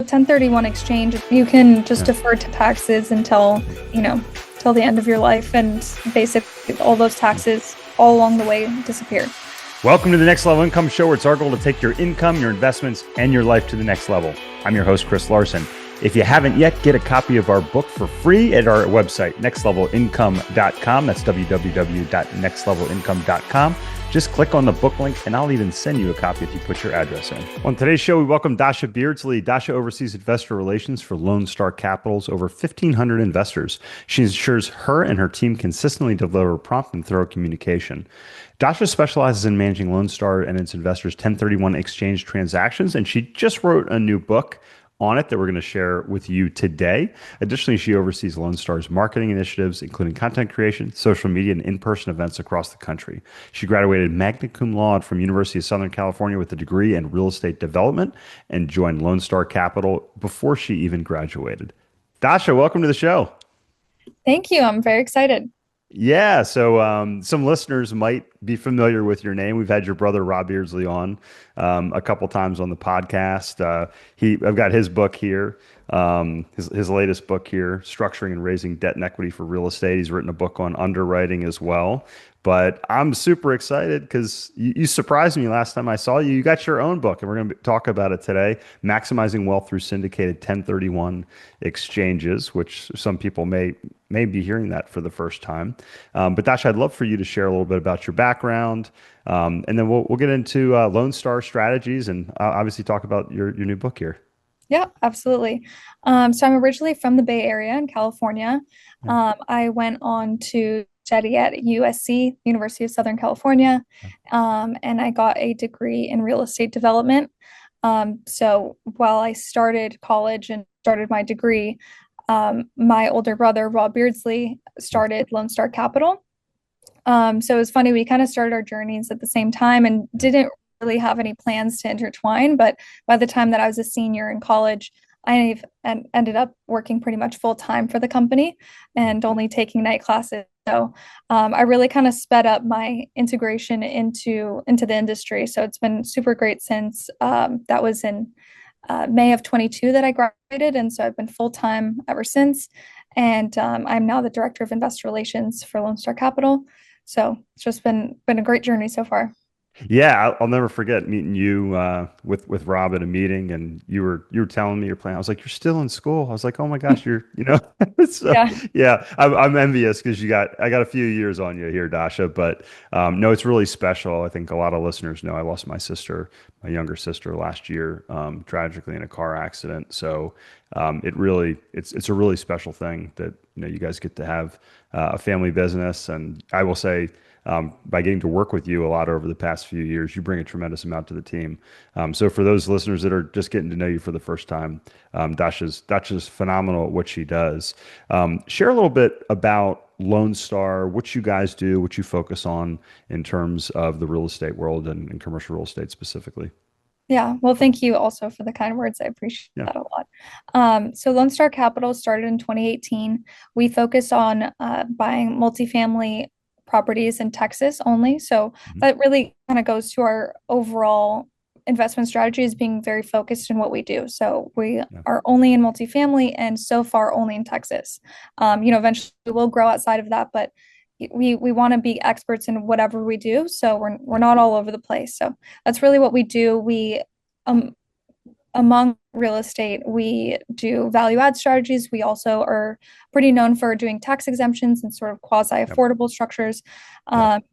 1031 exchange, you can just Yeah. defer to taxes until, till the end of your life, and basically all those taxes all along the way disappear. Welcome to the Next Level Income Show, where it's our goal to take your income, your investments, and your life to the next level. I'm your host, Chris Larsen. If you haven't yet, get a copy of our book for free at our website, nextlevelincome.com. That's www.nextlevelincome.com. Just click on the book link, and I'll even send you a copy if you put your address in. On today's show, we welcome Dasha Beardsley. Dasha oversees investor relations for Lone Star Capital's over 1,500 investors. She ensures her and her team consistently deliver prompt and thorough communication. Dasha specializes in managing Lone Star and its investors' 1031 exchange transactions, and she just wrote a new book on it that we're going to share with you today. Additionally, she oversees Lone Star's marketing initiatives, including content creation, social media, and in-person events across the country. She graduated magna cum laude from University of Southern California with a degree in real estate development and joined Lone Star Capital before she even graduated. Dasha, welcome to the show. Thank you. I'm very excited. Yeah, so some listeners might be familiar with your name. We've had your brother Rob Beardsley on a couple times on the podcast. I've got his book here, his latest book here, Structuring and Raising Debt and Equity for Real Estate. He's written a book on underwriting as well. But I'm super excited because you surprised me last time I saw you. You got your own book, and we're going to talk about it today, Maximizing Wealth Through Syndicated 1031 Exchanges, which some people may be hearing that for the first time. But Dasha, I'd love for you to share a little bit about your background, and then we'll get into Lone Star strategies and obviously talk about your new book here. Yeah, absolutely. So I'm originally from the Bay Area in California. Yeah. I went on to study at USC, University of Southern California, and I got a degree in real estate development. So while I started college and started my degree, my older brother, Rob Beardsley, started Lone Star Capital. So it was funny, we kind of started our journeys at the same time and didn't really have any plans to intertwine. But by the time that I was a senior in college, I ended up working pretty much full time for the company and only taking night classes. So I really kind of sped up my integration into the industry. So it's been super great since that was in May of 22 that I graduated. And so I've been full time ever since. And I'm now the director of investor relations for Lone Star Capital. So it's just been a great journey so far. Yeah, I'll never forget meeting you with Rob at a meeting, and you were telling me your plan. I was like, "You're still in school." I was like, "Oh my gosh, So Yeah. yeah, I'm envious because I got a few years on you here, Dasha. But no, it's really special. I think a lot of listeners know I lost my sister, my younger sister, last year, tragically in a car accident. So it's a really special thing that you guys get to have a family business, and I will say. By getting to work with you a lot over the past few years, you bring a tremendous amount to the team. So for those listeners that are just getting to know you for the first time, Dasha's phenomenal at what she does. Share a little bit about Lone Star, what you guys do, what you focus on in terms of the real estate world and commercial real estate specifically. Yeah. Well, thank you also for the kind words. I appreciate Yeah. that a lot. So Lone Star Capital started in 2018. We focus on buying multifamily properties in Texas only. So Mhm. that really kind of goes to our overall investment strategy is being very focused in what we do. So we Yeah. are only in multifamily and so far only in Texas. Eventually we'll grow outside of that, but we want to be experts in whatever we do. So we're not all over the place. So that's really what we do. We um among real estate, we do value add strategies. We also are pretty known for doing tax exemptions and sort of quasi Yep. affordable structures. Yep.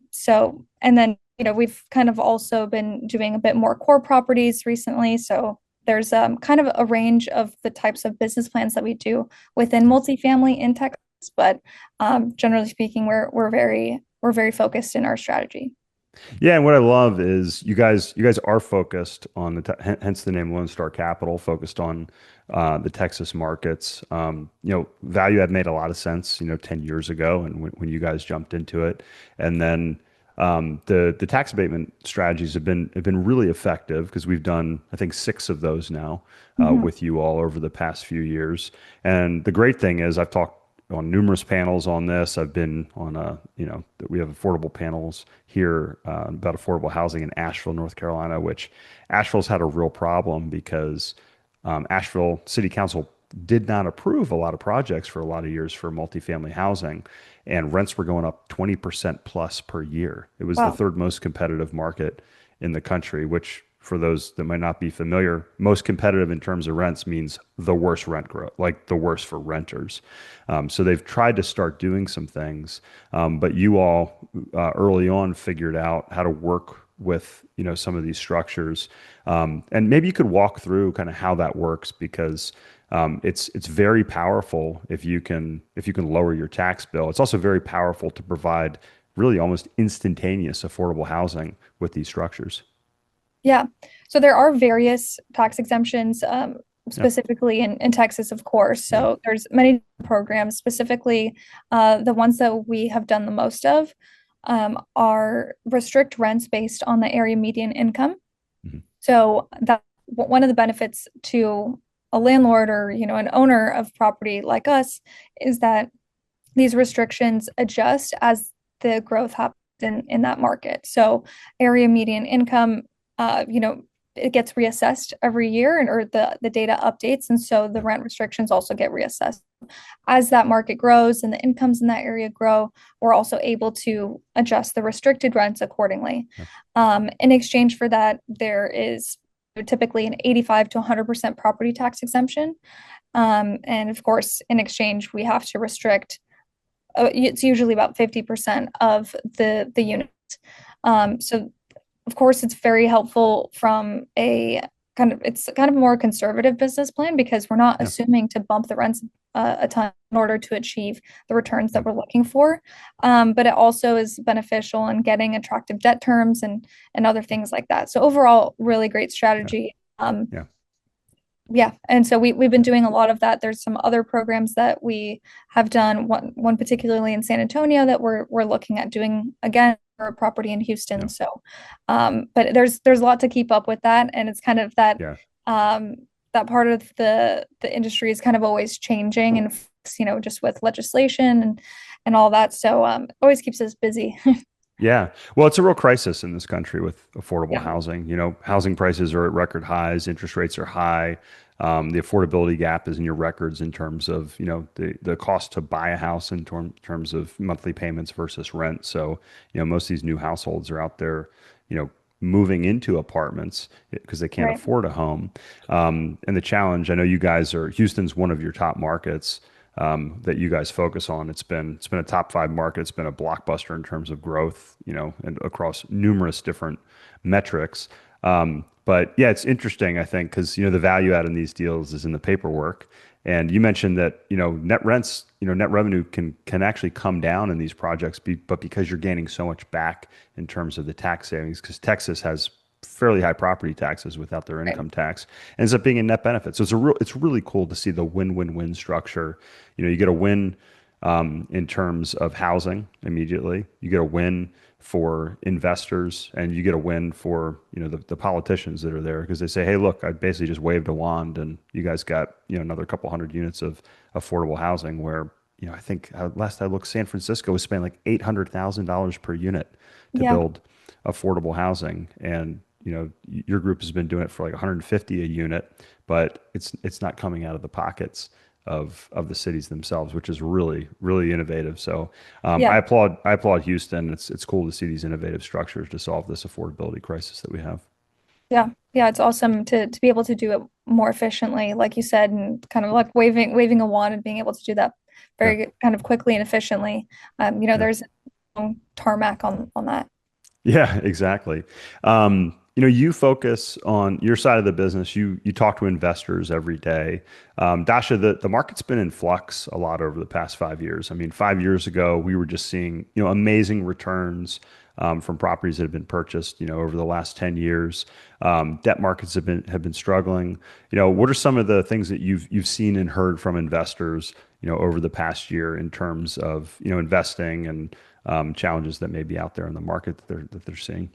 And then, we've kind of also been doing a bit more core properties recently. So there's kind of a range of the types of business plans that we do within Yep. multifamily in Texas. But generally speaking, we're very focused in our strategy. Yeah, and what I love is you guys are focused on hence the name Lone Star Capital, focused on the Texas markets. Value add made a lot of sense, 10 years ago, and when you guys jumped into it, and then the tax abatement strategies have been really effective because we've done I think six of those now Mhm. with you all over the past few years. And the great thing is I've talked on numerous panels on this. I've been on we have affordable panels here about affordable housing in Asheville, North Carolina, which Asheville's had a real problem because Asheville City Council did not approve a lot of projects for a lot of years for multifamily housing, and rents were going up 20% plus per year. It was the Wow. third most competitive market in the country, which for those that might not be familiar, most competitive in terms of rents means the worst rent growth, like the worst for renters. So they've tried to start doing some things, but you all early on figured out how to work with some of these structures, and maybe you could walk through kind of how that works because it's very powerful if you can lower your tax bill. It's also very powerful to provide really almost instantaneous affordable housing with these structures. Yeah. So there are various tax exemptions, Yeah, specifically in Texas, of course. yeah, So there's many programs, specifically the ones that we have done the most of are restrict rents based on the area median income. mhm, So that one of the benefits to a landlord or, an owner of property like us is that these restrictions adjust as the growth happens in that market. So area median income, it gets reassessed every year or the data updates. And so the yeah, rent restrictions also get reassessed. As that market grows and the incomes in that area grow, we're also able to adjust the restricted rents accordingly. yeah, In exchange for that, there is typically an 85 to 100% property tax exemption. And of course, in exchange, we have to restrict it's usually about 50% of the unit. So of course it's very helpful from it's kind of a more conservative business plan because we're not yeah, assuming to bump the rents a ton in order to achieve the returns yeah, that we're looking for. But it also is beneficial in getting attractive debt terms and other things like that. So overall, really great yeah, strategy. yeah, Yeah, and so we've been yeah, doing a lot of that. There's some other programs that we have done, one particularly in San Antonio that we're looking at doing again for a property in Houston. yeah, So, but there's a lot to keep up with that, and it's kind of yeah. um, that part of the industry is kind of always changing, and just with legislation and all that. So, always keeps us busy. Yeah. Well, it's a real crisis in this country with affordable Yeah, housing. Housing prices are at record highs, interest rates are high. The affordability gap is in your records in terms of, the cost to buy a house in terms of monthly payments versus rent. So, most of these new households are out there, moving into apartments because they can't right. afford a home. And the challenge, I know you guys Houston's one of your top markets that you guys focus on. It's been a top five market. It's been a blockbuster in terms of growth, and across numerous different metrics. But yeah, it's interesting, I think, because the value add in these deals is in the paperwork. And you mentioned that net rents, net revenue can actually come down in these projects, but because you're gaining so much back in terms of the tax savings, because Texas has fairly high property taxes without their Right. income tax, ends up being a net benefit. So it's really cool to see the win-win-win structure. You get a win in terms of housing immediately. You get a win for investors, and you get a win for the politicians that are there because they say, "Hey, look, I basically just waved a wand, and you guys got another couple hundred units of affordable housing." Where I think last I looked, San Francisco was spending like $800,000 per unit to Yeah. build affordable housing, and your group has been doing it for like 150 a unit, but it's not coming out of the pockets of the cities themselves, which is really really innovative. So Yeah. I applaud Houston. It's cool to see these innovative structures to solve this affordability crisis that we have. Yeah. Yeah, it's awesome to be able to do it more efficiently, like you said, and kind of like waving a wand and being able to do that Yeah, very kind of quickly and efficiently. yeah. There's no tarmac on that. Yeah, exactly. You focus on your side of the business. You talk to investors every day. Dasha, the market's been in flux a lot over the past 5 years. I mean, 5 years ago, we were just seeing amazing returns from properties that have been purchased. Over the last 10 years, debt markets have been struggling. What are some of the things that you've seen and heard from investors over the past year in terms of investing and challenges that may be out there in the market that they're seeing.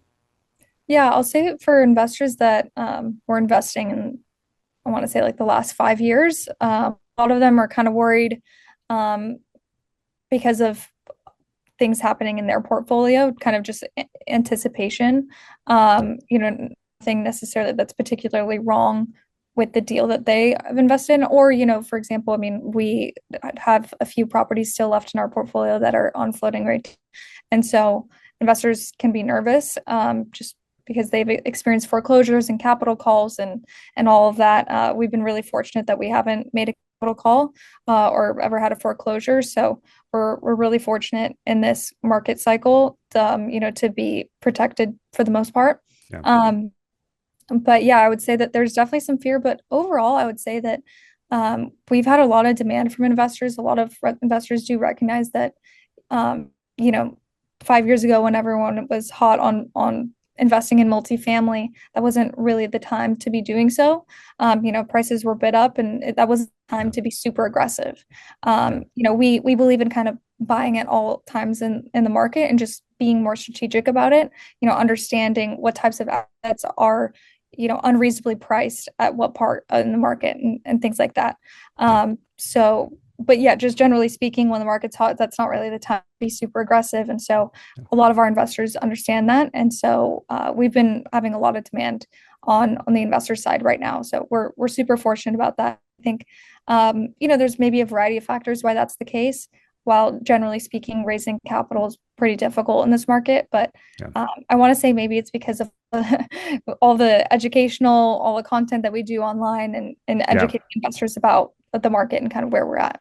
Yeah, I'll say for investors that were investing in, I want to say like the last 5 years, a lot of them are kind of worried um, because of things happening in their portfolio, kind of just anticipation. Yeah, Nothing necessarily that's particularly wrong with the deal that they have invested in. Or, for example, I mean, we have a few properties still left in our portfolio that are on floating rate. And so investors can be nervous, just because they've experienced foreclosures and capital calls and all of that. We've been really fortunate that we haven't made a capital call or ever had a foreclosure. So we're really fortunate in this market cycle, to be protected for the most part. Yeah. But yeah, I would say that there's definitely some fear, but overall, I would say that we've had a lot of demand from investors. A lot of investors do recognize that, um, you know, 5 years ago when everyone was hot on investing in multifamily, that wasn't really the time to be doing so. Prices were bid up, and that was the time Yeah. to be super aggressive. Yeah. We believe in kind of buying at all times in the market and just being more strategic about it. Understanding what types of assets are unreasonably priced at what part in the market and things like that. Yeah. But yeah, just generally speaking, when the market's hot, that's not really the time to be super aggressive. And so Yeah. a lot of our investors understand that. And so we've been having a lot of demand on the investor side right now. So we're super fortunate about that. I think, there's maybe a variety of factors why that's the case. While generally speaking, raising capital is pretty difficult in this market, but Yeah. I want to say maybe it's because of all the all the content that we do online and Yeah. educating investors about the market and kind of where we're at.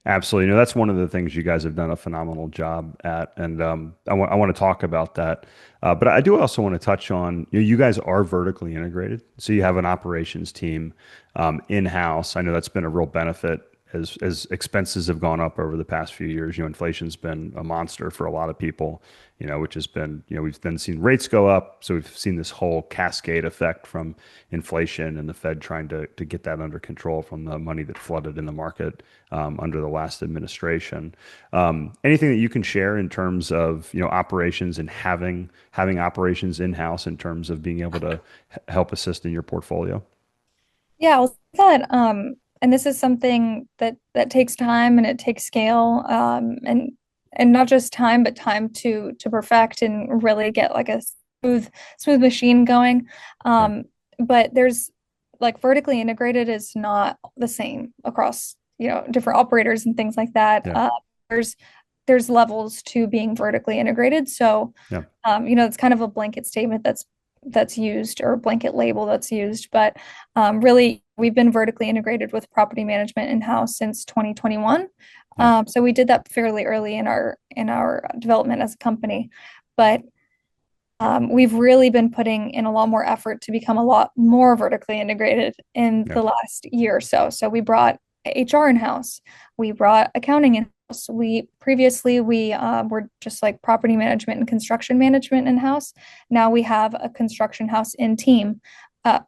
Absolutely. That's one of the things you guys have done a phenomenal job at. And I want to talk about that. But I do also want to touch on, you guys are vertically integrated. So you have an operations team in-house. I know that's been a real benefit as expenses have gone up over the past few years. Inflation's been a monster for a lot of people, which has been, we've then seen rates go up. So we've seen this whole cascade effect from inflation and the Fed trying to get that under control from the money that flooded in the market under the last administration. Anything that you can share in terms of, operations and having operations in-house in terms of being able to help assist in your portfolio? Yeah, I'll say that. And this is something that takes time and it takes scale, and not just time, but time to perfect and really get like a smooth machine going. Yeah. But there's like vertically integrated is not the same across different operators and things like that. Yeah. There's there's levels to being vertically integrated. So Yeah. it's kind of a blanket statement that's used, or a blanket label that's used. But really, we've been vertically integrated with property management in-house since 2021. Yeah. So we did that fairly early in our development as a company. But we've really been putting in a lot more effort to become a lot more vertically integrated in Yeah. the last year or so. So we brought HR in-house, we brought accounting in-house. We were just like property management and construction management in-house. Now we have a construction house in-house team, Yeah.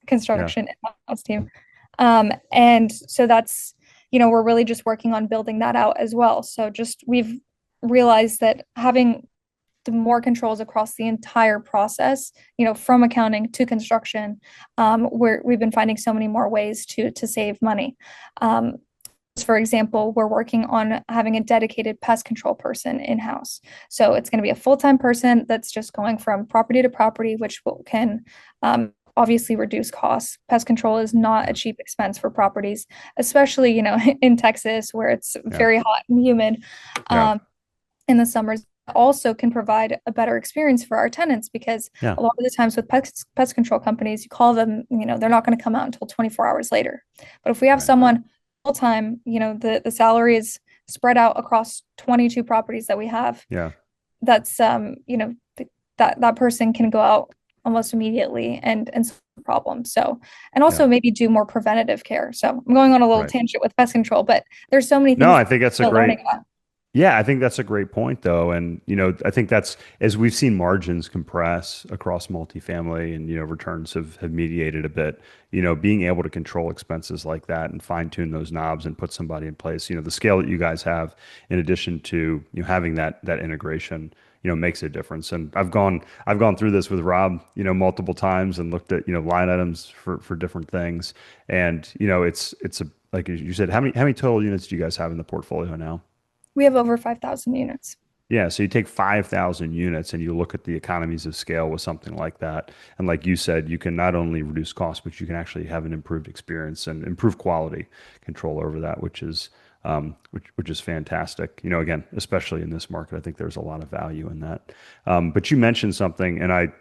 construction in-house team. And so that's, we're really just working on building that out as well. So just we've realized that having the more controls across the entire process, from accounting to construction, we've been finding so many more ways to save money. For example, we're working on having a dedicated pest control person in-house. So it's going to be a full-time person that's just going from property to property, which can obviously reduce costs. Pest control is not a Yeah. cheap expense for properties, especially, in Texas where it's Yeah. very hot and humid Yeah. in the summers. Also can provide a better experience for our tenants, because Yeah. a lot of the times with pest control companies, you call them, they're not going to come out until 24 hours later. But if we have Right. someone full time, the salary is spread out across 22 properties that we have. Yeah. That's that person can go out almost immediately and solve the problem. So, and Yeah. also maybe do more preventative care. So I'm going on a little Right. tangent with pest control, but there's so many No, things I think that's a still great. learning about. Yeah, I think that's a great point, though. And, I think that's as we've seen margins compress across multifamily and, returns have mediated a bit, being able to control expenses like that and fine tune those knobs and put somebody in place, the scale that you guys have, in addition to, having that integration, makes a difference. And I've gone through this with Rob, multiple times and looked at, line items for different things. And, it's like you said, how many total units do you guys have in the portfolio now? We have over 5,000 units. Yeah, so you take 5,000 units and you look at the economies of scale with something like that. And like you said, you can not only reduce costs, but you can actually have an improved experience and improve quality control over that, which is fantastic. You know, again, especially in this market, I think there's a lot of value in that. But you mentioned something, and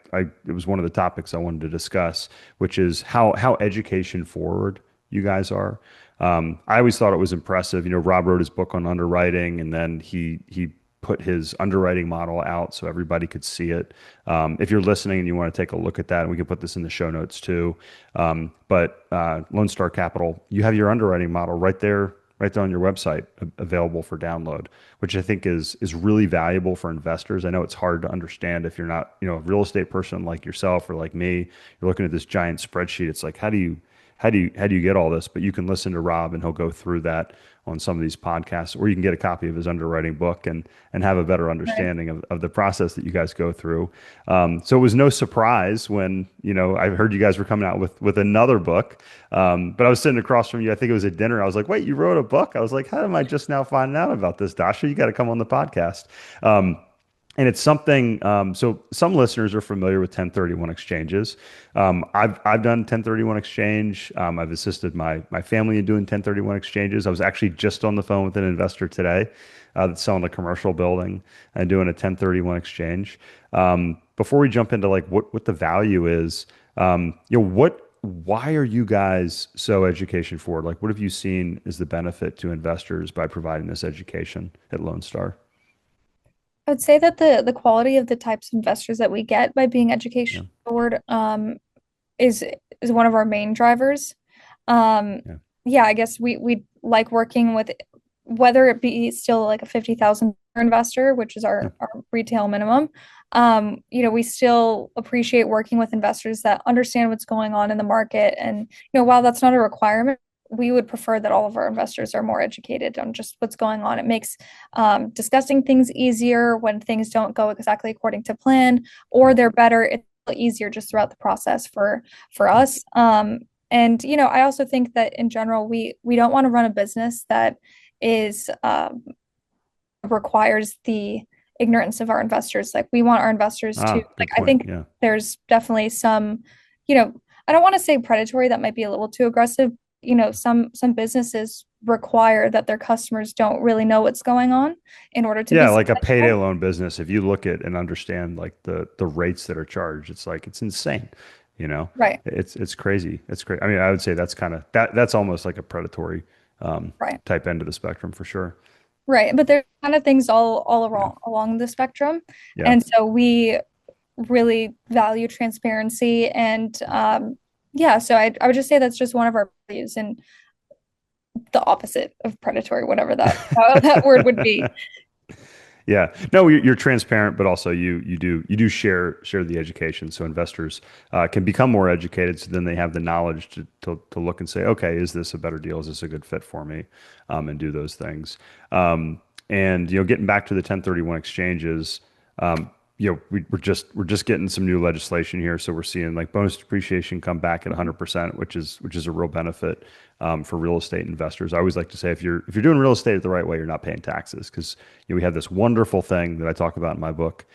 it was one of the topics I wanted to discuss, which is how education forward you guys are. I always thought it was impressive. You know, Rob wrote his book on underwriting, and then he put his underwriting model out so everybody could see it. If you're listening and you want to take a look at that, and we can put this in the show notes too. But Lone Star Capital, you have your underwriting model right there on your website, available for download, which I think is really valuable for investors. I know it's hard to understand if you're not, you know, a real estate person like yourself or like me. You're looking at this giant spreadsheet. It's like, how do you get all this? But you can listen to Rob and he'll go through that on some of these podcasts, or you can get a copy of his underwriting book and have a better Right. understanding of the process that you guys go through. So it was no surprise when, you know, I heard you guys were coming out with another book. But I was sitting across from you. I think it was at dinner. I was like, wait, you wrote a book? I was like, how am I just now finding out about this, Dasha? You got to come on the podcast. Um, and it's something, so some listeners are familiar with 1031 exchanges. I've done 1031 exchange. I've assisted my family in doing 1031 exchanges. I was actually just on the phone with an investor today that's selling a commercial building and doing a 1031 exchange. Before we jump into like what the value is, why are you guys so education forward? Like, what have you seen as the benefit to investors by providing this education at Lone Star? I would say that the quality of the types of investors that we get by being Yeah, education forward is is one of our main drivers. Um, yeah, yeah, I guess we like working with whether it be still like a 50,000 investor, which is yeah, our retail minimum. We still appreciate working with investors that understand what's going on in the market. And, while that's not a requirement, we would prefer that all of our investors are more educated on just what's going on. It makes discussing things easier when things don't go exactly according to plan, or yeah, they're better. It's easier just throughout the process for us. And I also think that in general, we don't want to run a business that is requires the ignorance of our investors. Like we want our investors to like. good I point. think Yeah. there's definitely some, you know, I don't want to say predatory. That might be a little too aggressive. Some businesses require that their customers don't really know what's going on in order to be Yeah, like a payday successful. loan business, if you look at and understand like the rates that are charged, it's like it's insane. You know, Right, it's crazy. It's crazy. I mean, I would say that's kind of that's almost like a predatory right. type end of the spectrum for sure. Right. But there's kind of things all Yeah. along the spectrum. Yeah. And so we really value transparency and yeah, so I would just say that's just one of our values and the opposite of predatory, whatever that word would be. Yeah. No, you're transparent, but also you do share the education, so investors can become more educated. So then they have the knowledge to look and say, okay, is this a better deal? Is this a good fit for me? And do those things. And getting back to the 1031 exchanges, we're just getting some new legislation here, so we're seeing like bonus depreciation come back at 100%, which is a real benefit for real estate investors. I always like to say if you're doing real estate the right way, you're not paying taxes because we have this wonderful thing that I talk about in my book,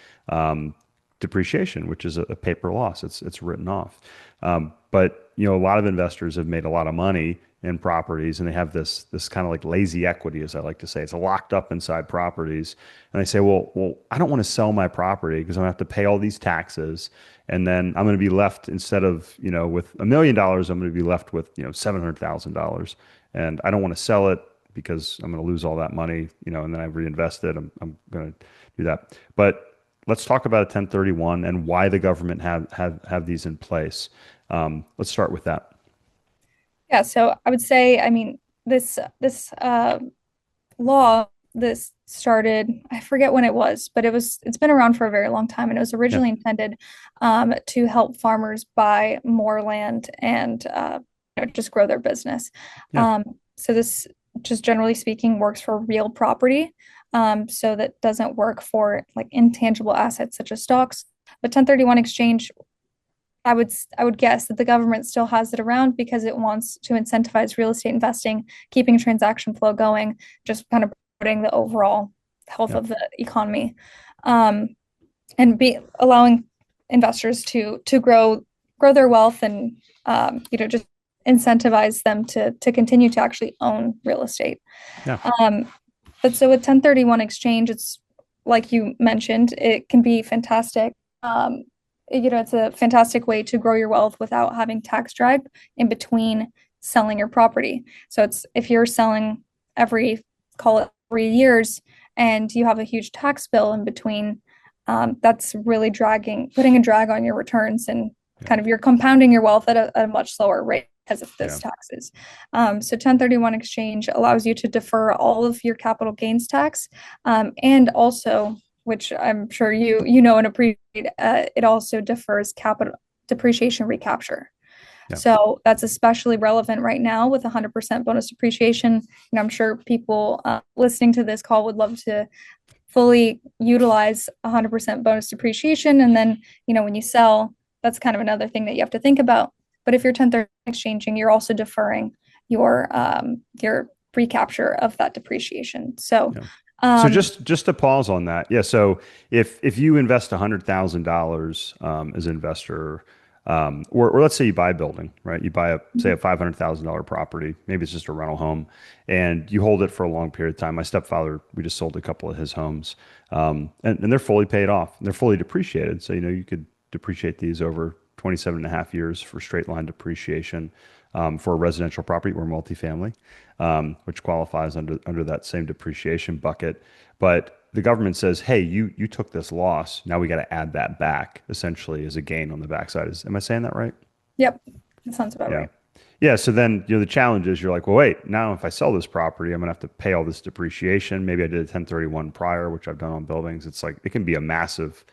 depreciation, which is a paper loss. It's written off. But a lot of investors have made a lot of money in properties, and they have this kind of like lazy equity, as I like to say. It's locked up inside properties, and they say, well, I don't want to sell my property because I'm gonna have to pay all these taxes, and then I'm going to be left instead of with $1 million, I'm going to be left with $700,000, and I don't want to sell it because I'm going to lose all that money, and then I reinvest it. I'm going to do that, but let's talk about a 1031 and why the government have these in place. Let's start with that. Yeah, so I would say, I mean, this law, this started, I forget when it was, but it's been around for a very long time, and it was Yeah, originally intended to help farmers buy more land and just grow their business. yeah, Um, so this, just generally speaking, works for real property. So that doesn't work for like intangible assets such as stocks. But 1031 exchange, I would guess that the government still has it around because it wants to incentivize real estate investing, keeping transaction flow going, just kind of promoting the overall health Yeah. of the economy, um, and be allowing investors to grow their wealth and just incentivize them to continue to actually own real estate. Yeah. Um, but so with 1031 exchange, it's like you mentioned, it can be fantastic. It's a fantastic way to grow your wealth without having tax drag in between selling your property. So it's if you're selling every, call it 3 years, and you have a huge tax bill in between, that's really putting a drag on your returns, and Yeah. kind of you're compounding your wealth at a much slower rate because of Yeah. this taxes. So 1031 exchange allows you to defer all of your capital gains tax, and also, which I'm sure you know and appreciate, it also defers capital depreciation recapture. Yeah. So that's especially relevant right now with 100% bonus depreciation. And I'm sure people listening to this call would love to fully utilize 100% bonus depreciation. And then, when you sell, that's kind of another thing that you have to think about. But if you're 1031 exchanging, you're also deferring your recapture of that depreciation. So, Yeah. So um, just to pause on that, yeah. So if you invest $100,000 as an investor, or let's say you buy a building, right? You buy say a $500,000 property, maybe it's just a rental home, and you hold it for a long period of time. My stepfather, we just sold a couple of his homes, and they're fully paid off. They're fully depreciated, so you could depreciate these over 27 and a half years for straight line depreciation for a residential property or multifamily, which qualifies under that same depreciation bucket. But the government says, hey, you took this loss. Now we got to add that back essentially as a gain on the backside. Am I saying that right? yep, that sounds about Yeah. right. Yeah. So then, the challenge is you're like, well, wait, now if I sell this property, I'm going to have to pay all this depreciation. Maybe I did a 1031 prior, which I've done on buildings. It's like, it can be a massive,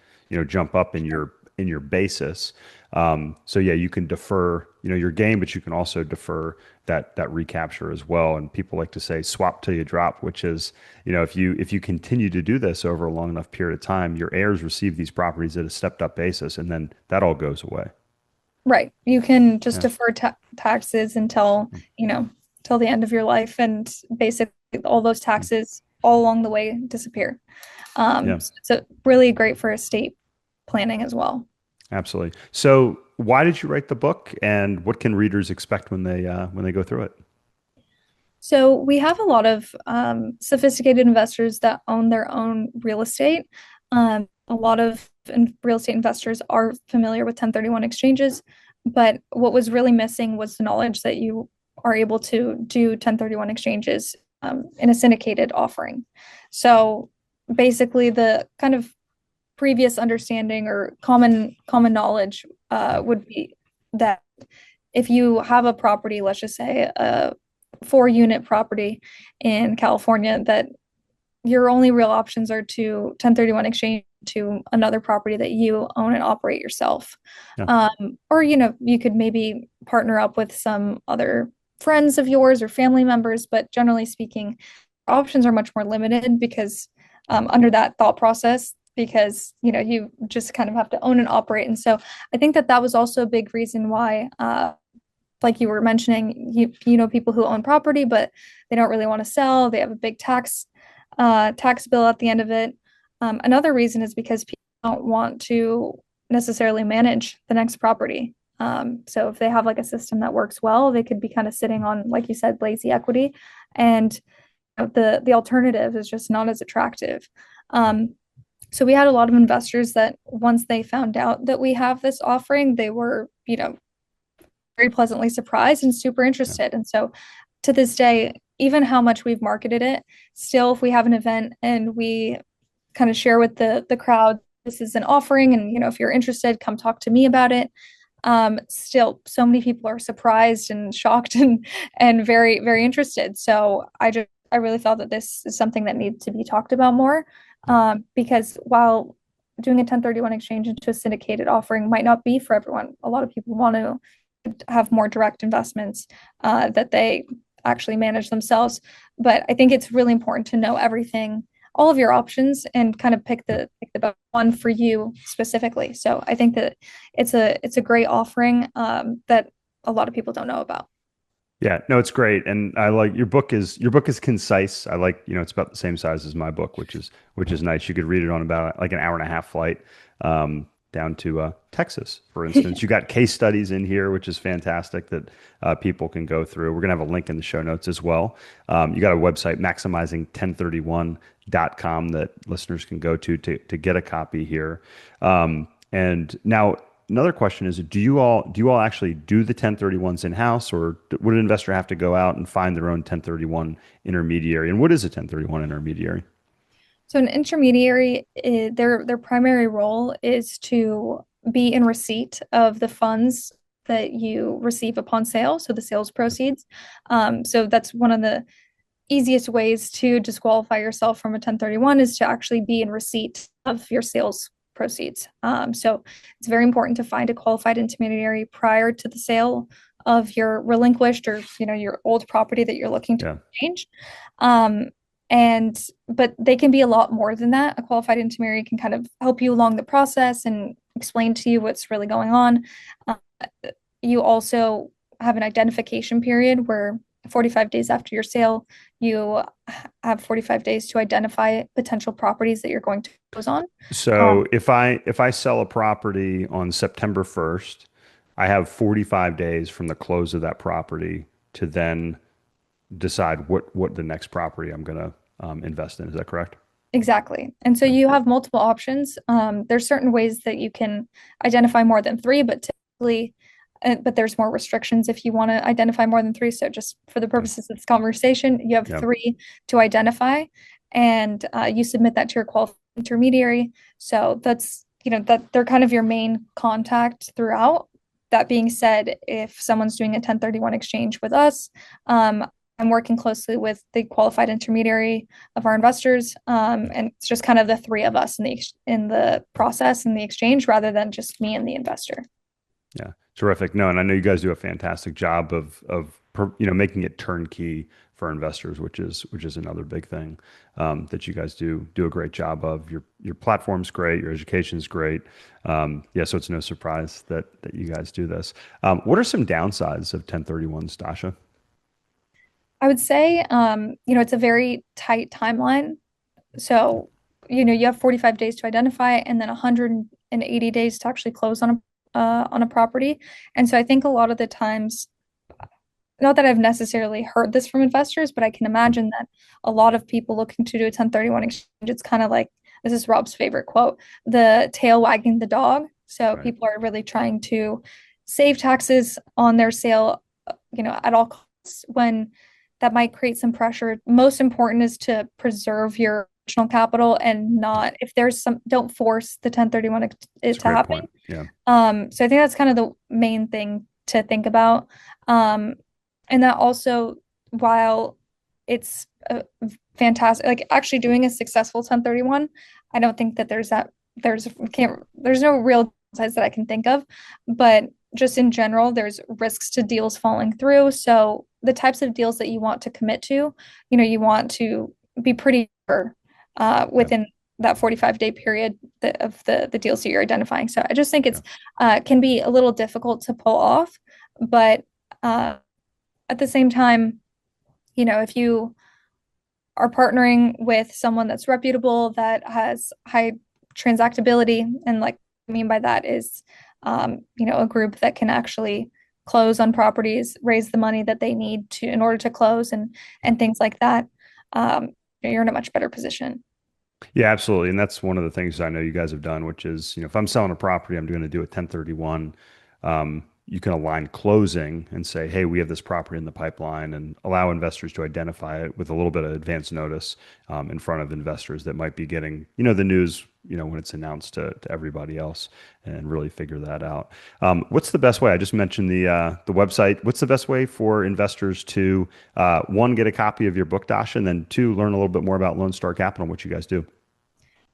jump up in your basis. So yeah, you can defer, your gain, but you can also defer that recapture as well. And people like to say swap till you drop, which is, if you continue to do this over a long enough period of time, your heirs receive these properties at a stepped up basis, and then that all goes away. Right. You can just Yeah. defer taxes until, till the end of your life, and basically all those taxes all along the way disappear. Yeah. So it's really great for estate planning as well. Absolutely. So, why did you write the book, and what can readers expect when they go through it? So we have a lot of sophisticated investors that own their own real estate. A lot of real estate investors are familiar with 1031 exchanges, but what was really missing was the knowledge that you are able to do 1031 exchanges in a syndicated offering. So basically, the kind of previous understanding or common knowledge Yeah. would be that if you have a property, let's just say a 4 unit property in California, that your only real options are to 1031 exchange to another property that you own and operate yourself. Yeah. Or, you could maybe partner up with some other friends of yours or family members, but generally speaking, options are much more limited because under that thought process, because you just kind of have to own and operate. And so I think that was also a big reason why like you were mentioning, you know people who own property, but they don't really want to sell. They have a big tax bill at the end of it. Another reason is because people don't want to necessarily manage the next property. So if they have like a system that works well, they could be kind of sitting on, like you said, lazy equity, and the alternative is just not as attractive. So we had a lot of investors that once they found out that we have this offering, they were, very pleasantly surprised and super Yeah. interested. And so to this day, even how much we've marketed it, still, if we have an event and we kind of share with the crowd, this is an offering, and if you're interested, come talk to me about it. Still, so many people are surprised and shocked and very, very interested. So I really thought that this is something that needs to be talked about more, because while doing a 1031 exchange into a syndicated offering might not be for everyone, a lot of people want to have more direct investments that they actually manage themselves. But I think it's really important to know everything, all of your options, and kind of pick the best one for you specifically. So I think that it's a great offering that a lot of people don't know about. Yeah, no, it's great, and I like your book is concise. I like, it's about the same size as my book, which is nice. You could read it on about like an hour and a half flight down to Texas, for instance. You got case studies in here, which is fantastic that people can go through. We're gonna have a link in the show notes as well. You got a website, maximizing1031.com, that listeners can go to get a copy here. And now another question is, do you all actually do the 1031s in-house, or would an investor have to go out and find their own 1031 intermediary? And what is a 1031 intermediary? So an intermediary, their primary role is to be in receipt of the funds that you receive upon sale, so the sales proceeds. So that's one of the easiest ways to disqualify yourself from a 1031 is to actually be in receipt of your sales proceeds. So it's very important to find a qualified intermediary prior to the sale of your relinquished or your old property that you're looking to Yeah. change. Um, and but they can be a lot more than that. A qualified intermediary can kind of help you along the process and explain to you what's really going on. Uh, you also have an identification period where 45 days after your sale, you have 45 days to identify potential properties that you're going to close on. So Um, if I sell a property on September 1st, I have 45 days from the close of that property to then decide what the next property I'm going to invest in. Is that correct? exactly. And so Yeah. you have multiple options. There's certain ways that you can identify more than three, but typically, but there's more restrictions if you want to identify more than three. So just for the Yeah. purposes of this conversation, you have Yeah. three to identify, and you submit that to your qualified intermediary. So that they're kind of your main contact throughout. That being said, if someone's doing a 1031 exchange with us, I'm working closely with the qualified intermediary of our investors, and it's just kind of the three of us in the process in the exchange rather than just me and the investor. Yeah, terrific. No, and I know you guys do a fantastic job of making it turnkey for investors, which is another big thing that you guys do a great job of. Your platform's great, your education's great. Yeah, so it's no surprise that you guys do this. What are some downsides of 1031s, Dasha? I would say, it's a very tight timeline. So, you have 45 days to identify and then 180 days to actually close on a property. And so I think a lot of the times, not that I've necessarily heard this from investors, but I can imagine that a lot of people looking to do a 1031 exchange, it's kind of like this is Rob's favorite quote, the tail wagging the dog. So Right. people are really trying to save taxes on their sale, at all costs when that might create some pressure. Most important is to preserve your original capital and not, if there's don't force the 1031 It's it a to great happen. point. Yeah. So I think that's kind of the main thing to think about. Um, and that also, while it's fantastic, like actually doing a successful 1031, I don't think that there's no real size that I can think of, but just in general, there's risks to deals falling through. So the types of deals that you want to commit to, you want to be pretty sure Yeah. within that 45-day period of the deals that you're identifying. So I just think Yeah. it's can be a little difficult to pull off, but uh, at the same time, if you are partnering with someone that's reputable, that has high transactability, and like I mean by that is, a group that can actually close on properties, raise the money that they need to in order to close, and things like that, you're in a much better position. Yeah, absolutely. And that's one of the things I know you guys have done, which is, if I'm selling a property, I'm going to do a 1031. You can align closing and say, hey, we have this property in the pipeline, and allow investors to identify it with a little bit of advance notice in front of investors that might be getting, the news, when it's announced to everybody else, and really figure that out. What's the best way? I just mentioned the website. What's the best way for investors to, one, get a copy of your book, Dasha, and then two, learn a little bit more about Lone Star Capital and what you guys do?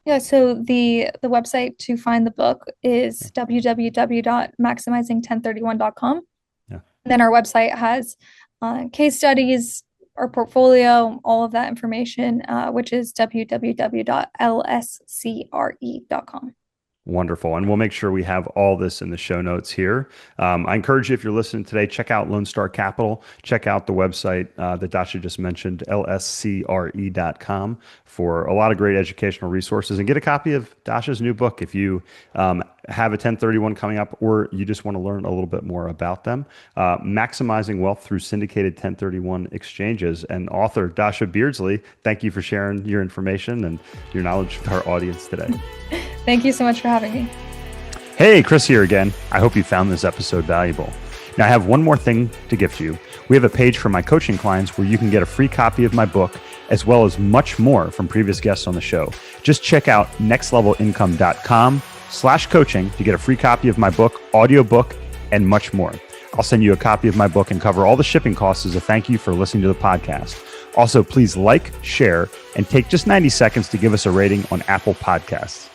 Yeah, so the website to find the book is www.maximizing1031.com. Yeah. Then our website has case studies, our portfolio, all of that information, which is www.lscre.com. Wonderful. And we'll make sure we have all this in the show notes here. I encourage you, if you're listening today, check out Lone Star Capital. Check out the website that Dasha just mentioned, lscre.com, for a lot of great educational resources. And get a copy of Dasha's new book if you have a 1031 coming up, or you just want to learn a little bit more about them. Maximizing Wealth Through Syndicated 1031 Exchanges. And author Dasha Beardsley, thank you for sharing your information and your knowledge with our audience today. Thank you so much for having me. Hey, Chris here again. I hope you found this episode valuable. Now, I have one more thing to gift you. We have a page for my coaching clients where you can get a free copy of my book, as well as much more from previous guests on the show. Just check out nextlevelincome.com/coaching to get a free copy of my book, audiobook, and much more. I'll send you a copy of my book and cover all the shipping costs as a thank you for listening to the podcast. Also, please like, share, and take just 90 seconds to give us a rating on Apple Podcasts.